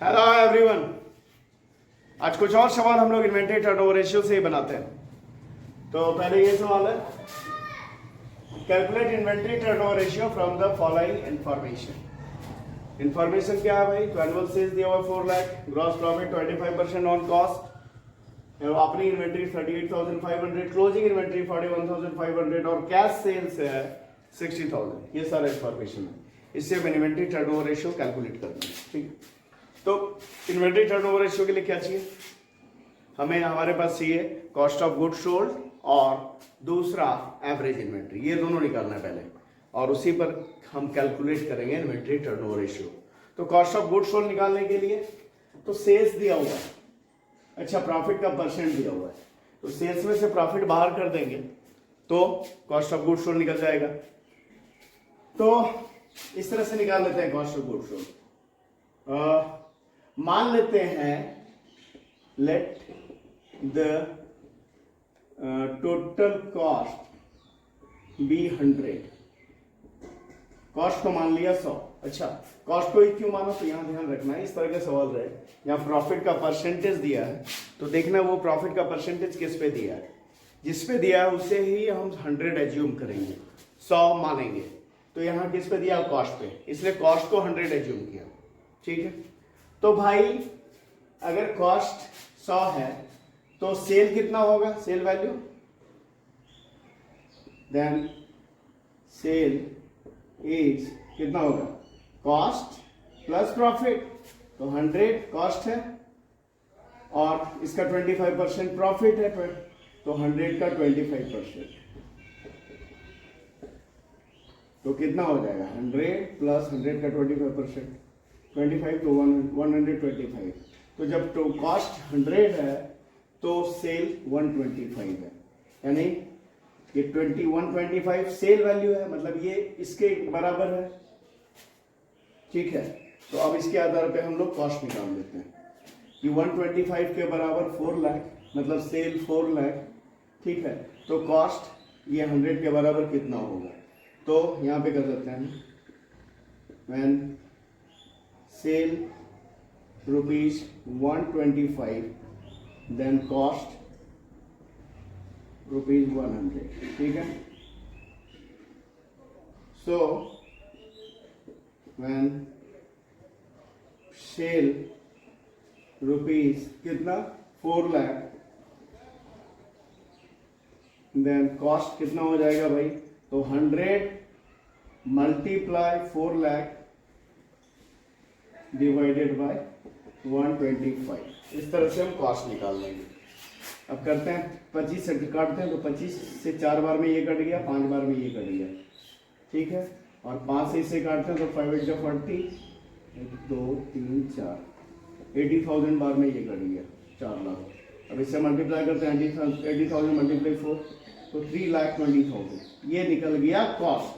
Hello everyone. आज कुछ और सवाल हम लोग इन्वेंटरी टर्नओवर रेशियो से ही बनाते हैं। तो पहले ये सवाल है, calculate inventory turnover ratio from the following information. Information क्या है भाई? तो एनुअल सेल्स दिया हुआ 4 lakh, gross profit 25% on cost, opening inventory 38,500, closing inventory 41,500 और कैश सेल्स है 60,000। ये सारा इंफॉर्मेशन है, इससे हम इन्वेंटरी टर्नओवर रेशियो कैलकुलेट करते हैं। ठीक है, तो इन्वेंटरी टर्नओवर रेशियो के लिए क्या चाहिए हमें? हमारे पास चाहिए कॉस्ट ऑफ गुड्स सोल्ड और दूसरा एवरेज इन्वेंटरी, ये दोनों निकालना है पहले और उसी पर हम कैलकुलेट करेंगे इन्वेंटरी टर्नओवर रेशियो। तो कॉस्ट ऑफ गुड्स सोल्ड निकालने के लिए तो सेल्स दिया हुआ है, अच्छा प्रॉफिट का परसेंट दिया हुआ है, तो सेल्स में से प्रॉफिट बाहर कर देंगे तो कॉस्ट ऑफ गुड्स सोल्ड निकल जाएगा। तो इस तरह से निकाल लेते हैं कॉस्ट ऑफ गुड्स सोल्ड। मान लेते हैं let the total cost be 100। Cost को मान लिया 100। अच्छा, कॉस्ट को ही क्यों मानो? तो यहां ध्यान रखना है, इस तरह का सवाल रहे, यहां प्रॉफिट का परसेंटेज दिया है तो देखना वो प्रॉफिट का परसेंटेज किस पे दिया है, जिस पे दिया है उसे ही हम 100 एज्यूम करेंगे, 100 मानेंगे। तो यहां किस पे दिया? कॉस्ट पे, इसलिए कॉस्ट को 100 एज्यूम किया। ठीक है, तो भाई अगर कॉस्ट 100 है तो सेल कितना होगा? Sale value, then sale is कितना होगा? Cost plus profit. तो 100 कॉस्ट है और इसका 25% प्रॉफिट है, तो 100 का 25%, तो कितना हो जाएगा? 100 प्लस 100 का 25%, 25 तो 125। तो जब तो कॉस्ट 100 है तो सेल 125 है, यानी ये 125 सेल वैल्यू है, मतलब ये इसके बराबर है। ठीक है, तो अब इसके आधार पे हम लोग कॉस्ट निकाल लेते हैं कि 125 के बराबर 4 लाख, मतलब सेल 4 लाख। ठीक है, तो कॉस्ट ये 100 के बराबर कितना होगा? तो यहां पे कर देते हैं when sale rupees 125 then cost rupees 100। ठीक है, सो व्हेन सेल रुपीज कितना? 4 लाख, देन कॉस्ट कितना हो जाएगा भाई? तो 100 मल्टीप्लाई 4 लाख डिवाइडेड बाय 125। इस तरह से हम कॉस्ट निकाल लेंगे। अब करते हैं 25 से काटते हैं, तो 25 से 4 बार में ये कट गया, 5 बार में ये कट गया। ठीक है, और 5 से इसे काटते हैं तो 5 8 जा 40, 1 2 3 4, 80,000 बार में ये कट गया, 4 लाख। अब इससे मल्टीप्लाई करते हैं 80,000 मल्टीप्लाई 4, तो 3,20,000 ये निकल गया कॉस्ट।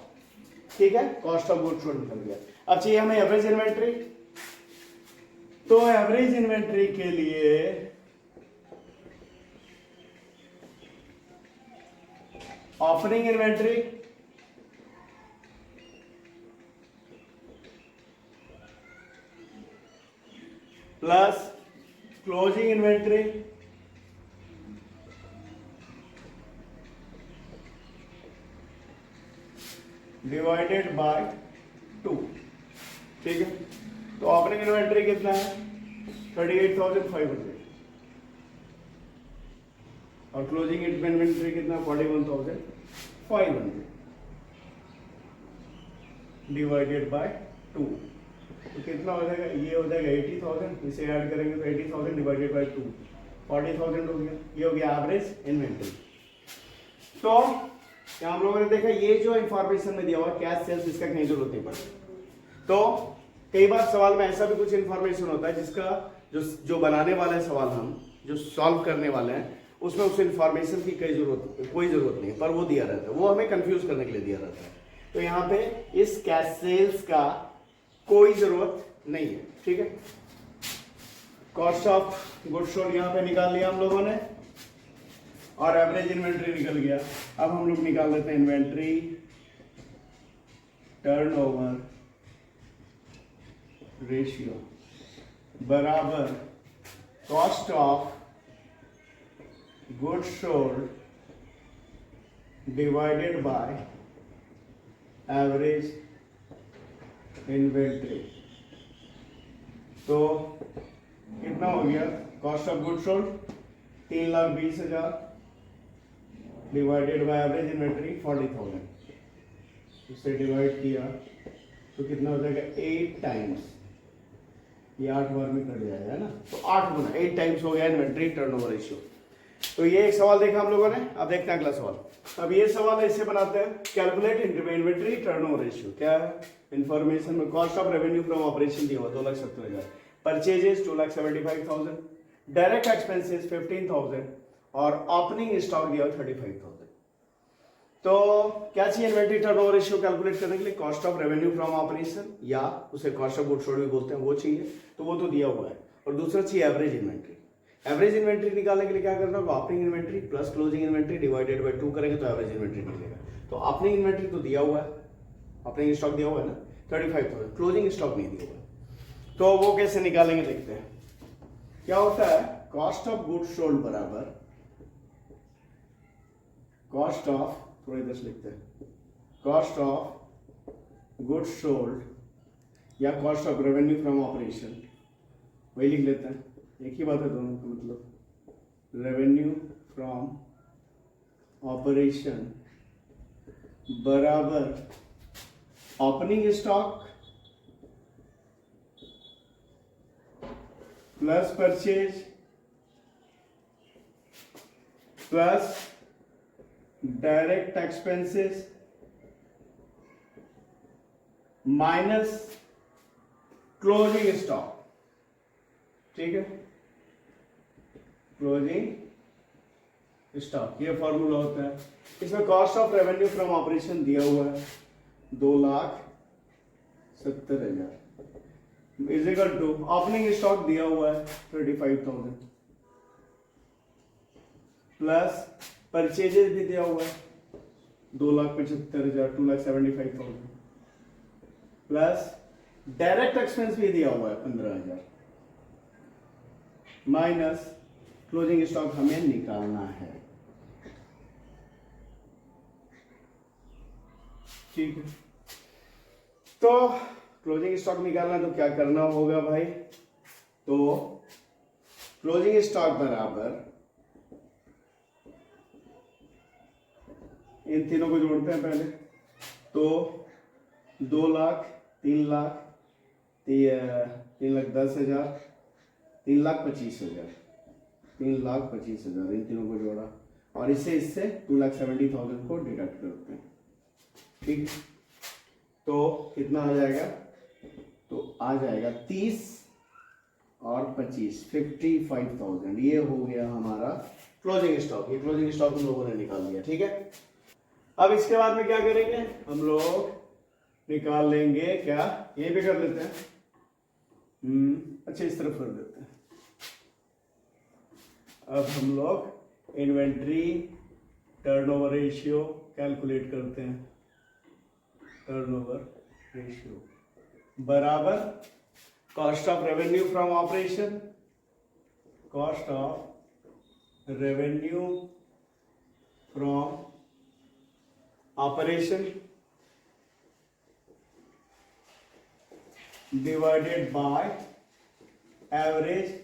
ठीक है, कॉस्ट ऑफ गुड्स सोल्ड निकल गया। अब चाहिए हमें एवरेज इन्वेंट्री। तो एवरेज इन्वेंट्री के लिए opening inventory plus closing inventory divided by 2। ठीक है, तो ओपनिंग इन्वेंट्री कितना है? 38,500 और क्लोजिंग इन्वेंट्री कितना? 41,500 डिवाइडेड बाय 2, तो कितना हो जाएगा? ये हो जाएगा 80,000, इसे ऐड करेंगे तो 80,000 डिवाइडेड बाय 2 40,000 हो गया। ये हो गया एवरेज इन्वेंट्री। तो क्या हम लोगों ने देखा, ये जो इंफॉर्मेशन में दिया हुआ कैश सेल्स, इसका कहीं जरूरत नहीं पड़ती। तो कई बार सवाल में ऐसा भी कुछ इंफॉर्मेशन होता है जिसका जो बनाने वाले हैं सवाल, हम जो सॉल्व करने वाले हैं, उसमें उस इंफॉर्मेशन की कोई जरूरत नहीं है, पर वो दिया रहता है, वो हमें कंफ्यूज करने के लिए दिया रहता है। तो यहाँ पे इस कैश सेल्स का कोई जरूरत नहीं है। ठीक है, कॉस्ट ऑफ गुड्स सोल्ड यहाँ पे निकाल लिया हम लोगों ने और एवरेज इन्वेंट्री निकल गया। अब हम लोग निकाल लेते हैं इन्वेंट्री टर्नओवर रेशियो। बराबर cost of goods sold divided by average inventory. तो कितना हो गया cost of goods sold 3,20,000 divided by average inventory 40,000, इससे डिवाइड किया तो कितना हो जाएगा 8 टाइम्स, ये 8 बार में कट जाएगा ना, तो 8 गुना 8 टाइम्स हो गया इन्वेंट्री टर्नओवर रेशियो। तो ये एक सवाल देखा हम लोगों ने। अब देखते हैं अगला सवाल। अब ये सवाल ऐसे बनाते हैं, कैलकुलेट इन्वेंट्री टर्नओवर रेशियो। क्या है इंफॉर्मेशन में, cost of revenue from operation दिया हुआ 2,70,000, परचेजेस 2,75,000, डायरेक्ट एक्सपेंसेस 15,000 और ओपनिंग स्टॉक दिया हुआ 35,000। तो क्या चाहिए इन्वेंट्री टर्नओवर रेशियो कैलकुलेट करने के लिए, cost of revenue from operation या उसे कॉस्ट ऑफ गुड्स सोल्ड भी बोलते हैं, वो चाहिए, तो वो तो दिया हुआ है। और दूसरा चाहिए एवरेज इन्वेंट्री। एवरेज इन्वेंट्री निकालने के लिए क्या करना होगा, opening inventory plus closing inventory divided by 2 करेंगे तो एवरेज इन्वेंट्री निकलेगा। तो ओपनिंग इन्वेंट्री तो दिया हुआ है, ओपनिंग स्टॉक दिया हुआ है ना 35,000, क्लोजिंग स्टॉक नहीं दिया हुआ है। तो वो कैसे निकालेंगे देखते हैं। क्या होता है, कॉस्ट ऑफ गुड्स सोल्ड बराबर कॉस्ट ऑफ, थोड़ा इधर से लिखते हैं, कॉस्ट ऑफ गुड्स सोल्ड या cost of revenue from operation, वही लिख लेते हैं, एक ही बात है दोनों का मतलब, रेवेन्यू फ्रॉम ऑपरेशन बराबर opening stock plus purchase plus direct expenses minus closing stock. ठीक है, क्लोजिंग स्टॉक, ये फॉर्मूला होता है। इसमें cost of revenue from operation दिया हुआ है 2,70,000 is equal to opening stock दिया हुआ है 35,000 प्लस परचेजेस भी दिया हुआ है 2,75,000 2,75,000 प्लस डायरेक्ट एक्सपेंस भी दिया हुआ है 15,000 माइनस क्लोजिंग स्टॉक हमें निकालना है। ठीक है, तो क्लोजिंग स्टॉक निकालना तो क्या करना होगा भाई, तो क्लोजिंग स्टॉक बराबर, इन तीनों को जोड़ते हैं पहले, तो 2 लाख 3 लाख 3,10,000 3,25,000 3,25,000 इन तीनों को जोड़ा और इससे 2,70,000 को डिडक्ट करते हैं। ठीक, तो कितना आ जाएगा, तो आ जाएगा 30 और 25 55,000, ये हो गया हमारा क्लोजिंग स्टॉक। ये क्लोजिंग स्टॉक हम लोगों ने निकाल लिया। ठीक है, अब इसके बाद में क्या करेंगे, हम लोग निकाल लेंगे, क्या ये भी कर लेते हैं, अच्छा इस तरफ कर देते हैं। अब हम लोग इन्वेंट्री टर्नओवर रेशियो कैलकुलेट करते हैं। टर्नओवर रेशियो बराबर cost of revenue from operation, cost of revenue from operation divided by average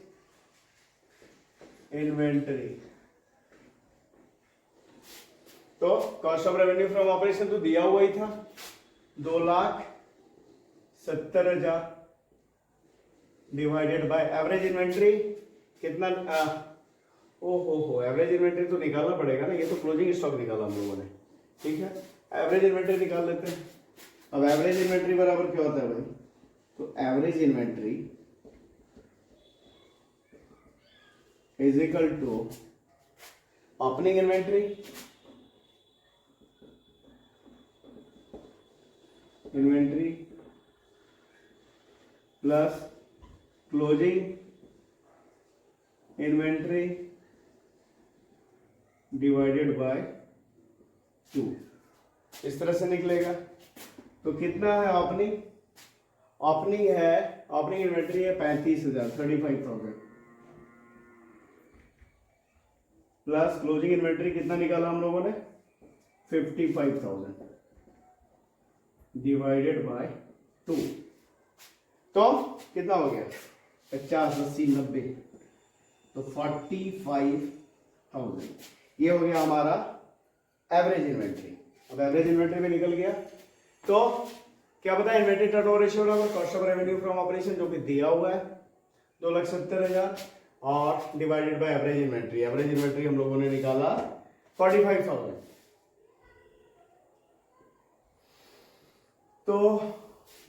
inventory. तो cost of revenue from operation तो दिया हुआ ही था 2,70,000 डिवाइडेड बाय एवरेज इन्वेंटरी कितना, ओहो एवरेज इन्वेंटरी तो निकालना पड़ेगा ना, ये तो क्लोजिंग स्टॉक निकाला हम लोगों ने। ठीक है, एवरेज इन्वेंटरी निकाल लेते हैं। अब एवरेज इन्वेंटरी बराबर क्या होता है भाई, तो average inventory is equal to opening inventory plus closing inventory divided by 2, इस तरह से निकलेगा। तो कितना है ओपनिंग है ओपनिंग इन्वेंट्री है 35,000 35,000 प्लस क्लोजिंग इन्वेंट्री कितना निकाला हम लोगों ने 55,000 डिवाइडेड बाय 2, तो कितना हो गया 50 80 90, तो 45,000 ये हो गया हमारा एवरेज इन्वेंट्री। अब एवरेज इन्वेंट्री में निकल गया, तो क्या पता है इन्वेंट्री टर्नओवर रेशियो बराबर cost of revenue from operation जो कि दिया हुआ है 2,70,000 और divided by average inventory. Average inventory हम लोगों ने निकाला 45,000। तो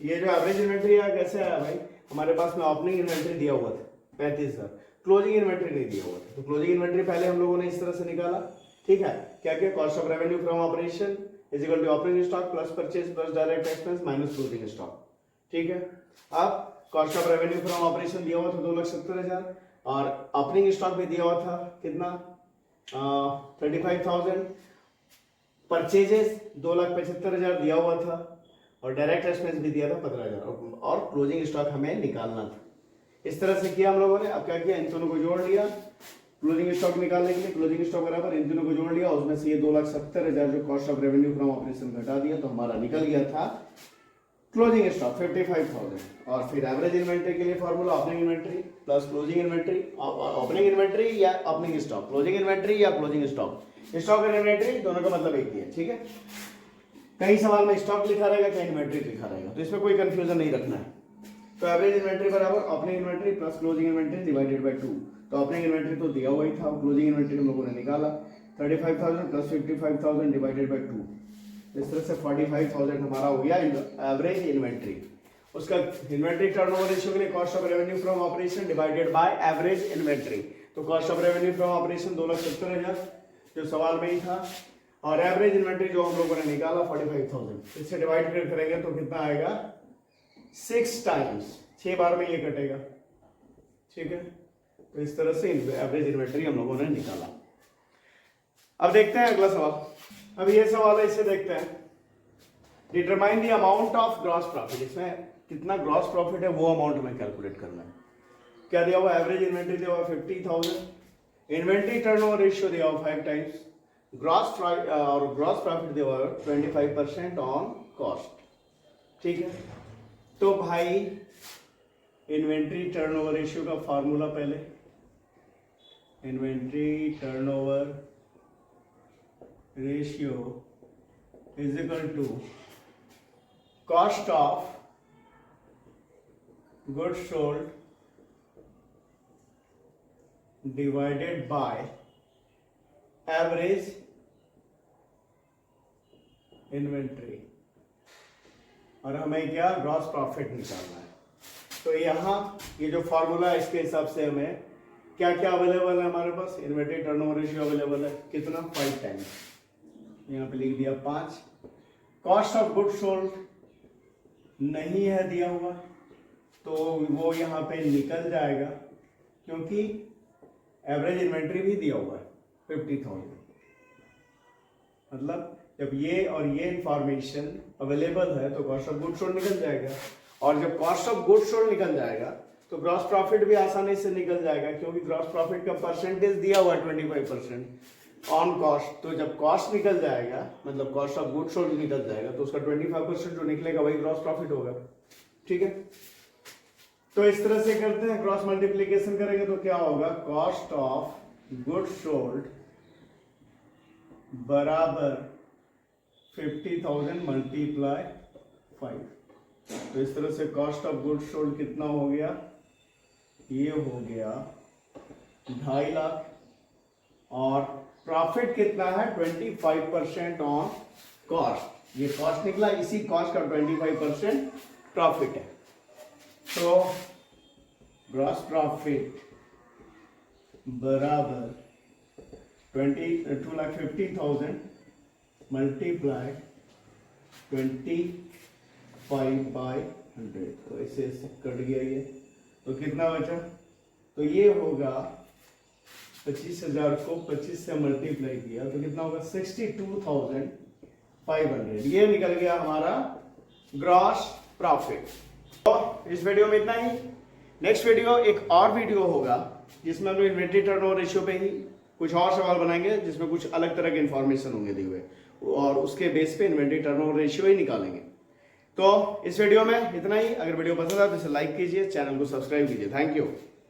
ये जो एवरेज इन्वेंट्री है कैसे आया भाई, हमारे पास में ओपनिंग इन्वेंट्री दिया हुआ था 35,000, क्लोजिंग इन्वेंट्री नहीं दिया हुआ था, तो क्लोजिंग इन्वेंट्री पहले हम लोगों ने इस तरह से निकाला। ठीक है, क्या क्या cost of revenue from operation is equal to opening stock plus purchase plus direct expense minus closing stock. ठीक है, अब cost of revenue from operation दिया हुआ था 2,70,000 और ओपनिंग स्टॉक भी दिया हुआ था कितना 35,000, परचेजेस 2,75,000 दिया हुआ था और डायरेक्ट एक्सपेंस भी दिया था 15,000 और क्लोजिंग स्टॉक हमें निकालना था। इस तरह से किया हम लोगों ने। अब क्या किया, इन दोनों को जोड़ लिया क्लोजिंग स्टॉक निकालने के लिए, क्लोजिंग स्टॉक बराबर इन दोनों को जोड़ लिया, उसमें से ये 2,70,000 जो cost of revenue from operation घटा दिया, तो हमारा निकल गया था क्लोजिंग स्टॉक 55,000। और फिर एवरेज इन्वेंट्री के लिए formula opening inventory plus closing inventory, opening inventory या ओपनिंग स्टॉक, क्लोजिंग इन्वेंट्री या क्लोजिंग स्टॉक, स्टॉक और इन्वेंट्री दोनों का मतलब एक ही है। ठीक है, कई सवाल में स्टॉक लिखा रहेगा कहीं इन्वेंट्री लिखा रहेगा, तो इसमें कोई कंफ्यूजन नहीं रखना है। तो एवरेज इन्वेंट्री बराबर opening inventory plus closing inventory divided by 2। तो ओपनिंग इन्वेंट्री तो दिया हुआ ही था, क्लोजिंग इन्वेंट्री हम लोगों ने निकाला 35,000 प्लस 55,000 डिवाइडेड बाय 2। इस तरह से 45,000 हमारा हो गया एवरेज इन्वेंट्री। उसका इन्वेंट्री टर्नओवर रेशियो के लिए cost of revenue from operation divided by average inventory. तो cost of revenue from operation 2,70,000 जो सवाल में ही था और एवरेज इन्वेंट्री जो हम लोगों ने निकाला 45,000। इससे डिवाइड करेंगे तो कितना आएगा 6 टाइम्स, 6 बार में ये कटेगा। ठीक है, तो इस तरह से एवरेज इन्वेंट्री हम लोगों ने निकाला। अब देखते हैं अगला सवाल। अब ये सवाल है, इसे देखते हैं। Determine the amount of gross profit, इसमें कितना ग्रॉस प्रॉफिट है वो अमाउंट में कैलकुलेट करना है। क्या दिया हुआ, एवरेज इन्वेंट्री दिया हुआ 50,000, इन्वेंट्री टर्नओवर रेशियो दिया हुआ 5 टाइम्स, ग्रॉस प्रॉफिट दिया हुआ 25% ऑन कॉस्ट। ठीक है, तो भाई इन्वेंट्री टर्नओवर रेशियो का फॉर्मूला पहले, inventory turnover ratio is equal to cost of goods sold divided by average inventory, और हमें क्या ग्रॉस प्रॉफिट निकालना है। तो यहाँ ये जो फॉर्मूला है इसके हिसाब से हमें क्या क्या अवेलेबल है हमारे पास, इन्वेंट्री टर्नओवर रेशियो अवेलेबल है कितना 5 टाइम्स, यहाँ पे लिख दिया 5। कॉस्ट ऑफ गुड्स सोल्ड नहीं है दिया हुआ तो वो यहाँ पे निकल जाएगा क्योंकि एवरेज इन्वेंट्री भी दिया हुआ है 50,000। मतलब जब ये और ये इंफॉर्मेशन अवेलेबल है तो कॉस्ट ऑफ गुड्स सोल्ड निकल जाएगा, और जब कॉस्ट ऑफ गुड्स सोल्ड निकल जाएगा तो ग्रॉस प्रॉफिट भी आसानी से निकल जाएगा क्योंकि ग्रॉस प्रॉफिट का परसेंटेज दिया हुआ है 25% ऑन कॉस्ट। तो जब कॉस्ट निकल जाएगा मतलब कॉस्ट ऑफ गुड्स सोल्ड निकल जाएगा तो उसका 25% जो निकलेगा वही ग्रॉस प्रॉफिट होगा। ठीक है, तो इस तरह से करते हैं, क्रॉस मल्टीप्लीकेशन करेंगे तो क्या होगा, कॉस्ट ऑफ गुड्स सोल्ड बराबर 50,000 मल्टीप्लाई 5। तो इस तरह से कॉस्ट ऑफ गुड्स सोल्ड कितना हो गया, ये हो गया 2.5 लाख, और प्रॉफिट कितना है 25% ऑन कॉस्ट। ये कॉस्ट निकला, इसी कॉस्ट का 25% प्रॉफिट है। तो ग्रॉस प्रॉफिट बराबर 2,50,000 मल्टीप्लाई 25/100। तो इसे कट गया ये, तो कितना बचा, तो ये होगा 25,000 को 25 से मल्टीप्लाई किया तो कितना होगा 62,500। ये निकल गया हमारा ग्रॉस प्रॉफिट। तो इस वीडियो में इतना ही। नेक्स्ट वीडियो एक और वीडियो होगा जिसमें हम लोग इन्वेंट्री टर्नओवर रेशियो पे ही कुछ और सवाल बनाएंगे, जिसमें कुछ अलग तरह के इन्फॉर्मेशन होंगे दिए हुए, और उसके बेस पे इन्वेंट्री टर्नओवर रेशियो ही निकालेंगे। तो इस वीडियो में इतना ही। अगर वीडियो पसंद आए तो इसे लाइक कीजिए, चैनल को सब्सक्राइब कीजिए। Thank you.